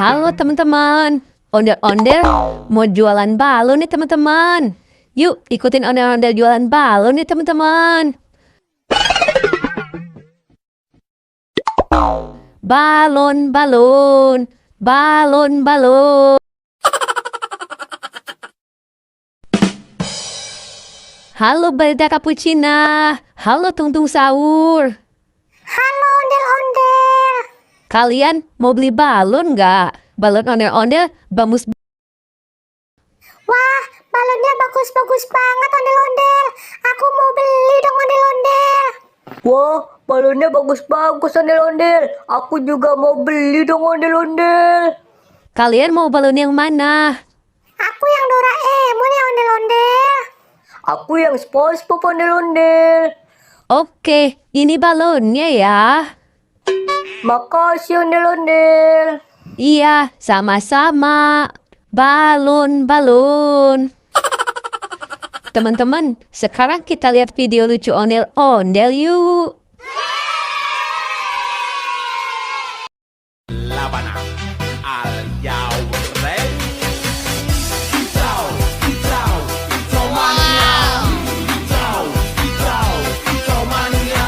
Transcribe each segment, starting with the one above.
Halo teman-teman, ondel-ondel mau jualan balon nih teman-teman. Yuk ikutin ondel-ondel jualan balon nih teman-teman. Balon, balon, balon, balon. Halo Balda Cappuccina, halo Tungtung Sahur. Halo ondel-ondel. Kalian mau beli balon nggak? Balon ondel-ondel, bamus. Wah, balonnya bagus-bagus banget ondel-ondel. Aku mau beli dong ondel-ondel. Wah, balonnya bagus-bagus ondel-ondel. Aku juga mau beli dong ondel-ondel. Kalian mau balon yang mana? Aku yang Doraemon ya ondel-ondel. Aku yang SpongeBob ondel-ondel. Oke, ini balonnya ya. Makasih ondel-ondel. Iya, sama-sama. Balon, balon. Teman-teman, sekarang kita lihat video lucu ondel-ondel yuk. Laban al Yau Rey. Kicau mania. Kicau mania. Kicau mania.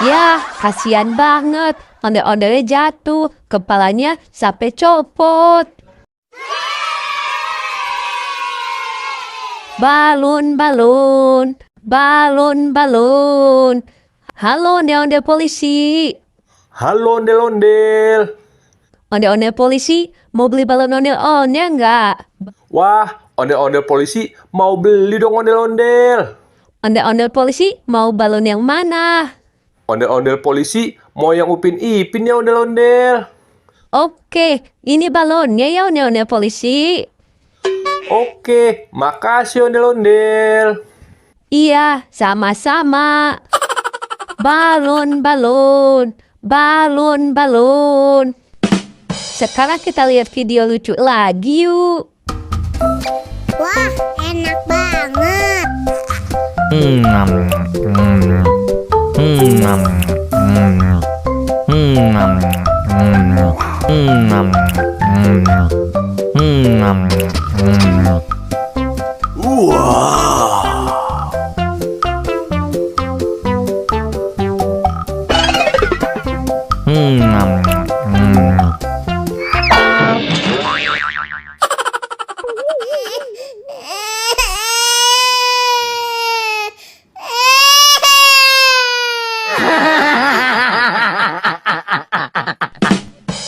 Ya, kasihan banget. Ondel-ondelnya jatuh, kepalanya sampai copot. Balon, balon, balon, balon. Halo ondel-ondel polisi. Halo ondel-ondel. Ondel-ondel polisi, mau beli balon ondel-ondel nggak? Wah, ondel-ondel polisi mau beli dong ondel-ondel. Ondel-ondel polisi, mau balon yang mana? Ondel-ondel polisi mau yang Upin Ipin ya ondel-ondel. Oke, ini balonnya ya ondel-ondel polisi. Oke, makasih ondel-ondel. Iya, sama-sama. Balon, balon, balon, balon. Sekarang kita lihat video lucu lagi yuk. Wah, enak banget.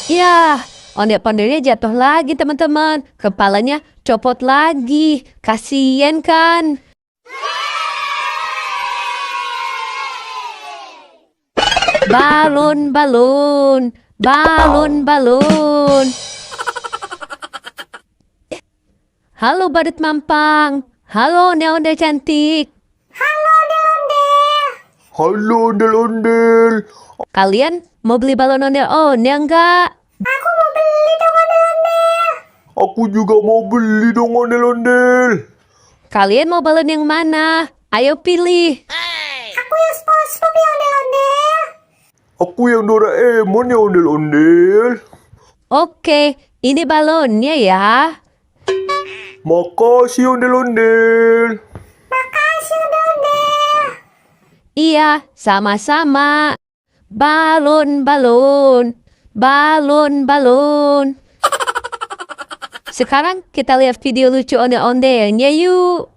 Ya, ondel-ondelnya jatuh lagi teman-teman. Kepalanya copot lagi. Kasian kan? Balon, balon, balon, balon. Halo badut mampang. Halo ondel-ondel cantik. Halo ondel-ondel. Halo ondel-ondel. Kalian mau beli balon ondel-ondel nggak? Aku mau beli dong ondel-ondel. Aku juga mau beli dong ondel-ondel. Kalian mau balon yang mana? Ayo pilih. Aku yang SpongeBob ya ondel-ondel. Aku yang Doraemon ya ondel-ondel. Oke, ini balonnya ya. Makasih ondel-ondel. Makasih ondel-ondel. Iya, sama-sama. Balon, balon, balon, balon. Sekarang kita lihat video lucu ondel-ondelnya yuk.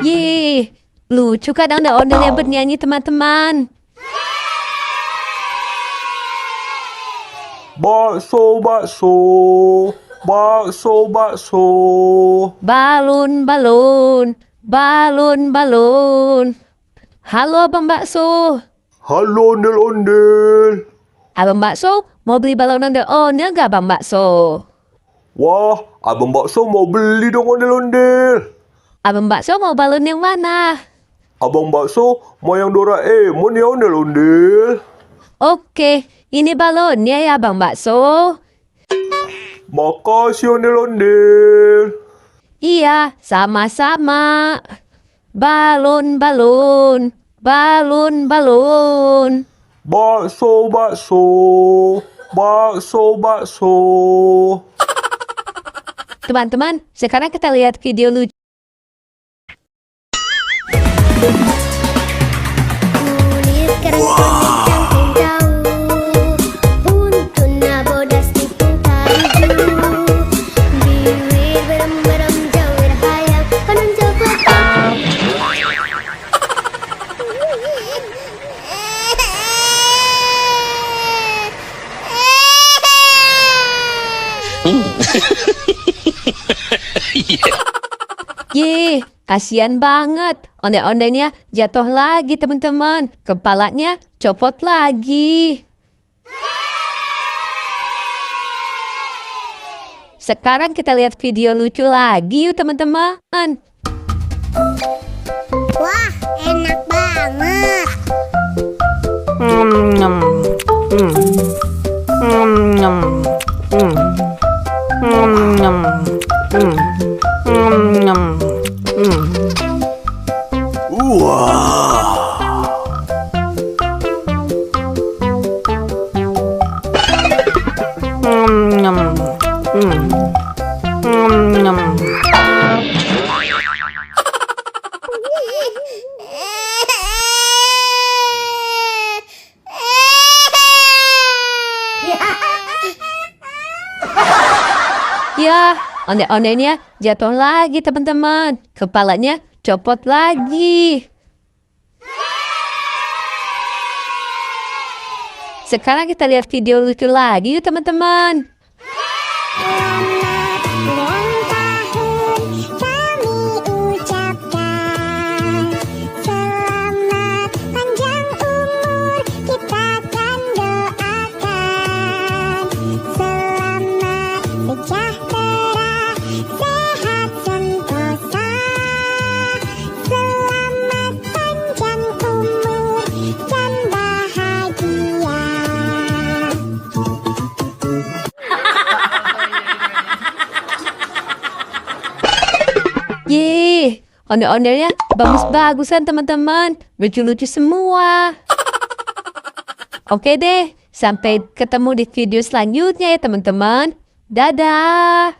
Yeay, lucu kan ondel-ondelnya bernyanyi teman-teman. Bakso, bakso. Bakso, bakso. Balon, balon. Balon, balon. Halo Abang Bakso. Halo ondel-ondel. Abang Bakso, mau beli balon ondel-ondel gak Abang Bakso? Wah, Abang Bakso mau beli dong ondel-ondel. Abang Bakso mau balon yang mana? Abang Bakso mau yang Doraemon ya ondel-ondel. Oke, ini balonnya ya Abang Bakso. Makasih ondel-ondel. Iya, sama-sama. Balon, balon. Balon, balon. Bakso, bakso. Bakso, bakso. Teman-teman, sekarang kita lihat video lucu. Kulit kerang cangkung jauh, buntutnya bodas tipung kayu. Bibir berem-berem jauh hayang, penunjuk petang. Ye, kasihan banget. Ondel-ondelnya jatuh lagi teman-teman. Kepalanya copot lagi. Sekarang kita lihat video lucu lagi yuk teman-teman. Wah, enak banget. Ya, ondel-ondelnya jatuh lagi teman-teman. Kepalanya copot lagi. Sekarang kita lihat video lucu lagi yuk teman-teman. Ulang tahun kami ucapkan, selamat panjang umur kita kan doakan, selamat sejahtera sehat sentosa, selamat panjang umur dan bahagia. Yeay, ondel-ondelnya bagus-bagusan teman-teman. Lucu-lucu semua. Oke deh, sampai ketemu di video selanjutnya ya teman-teman. Dadah.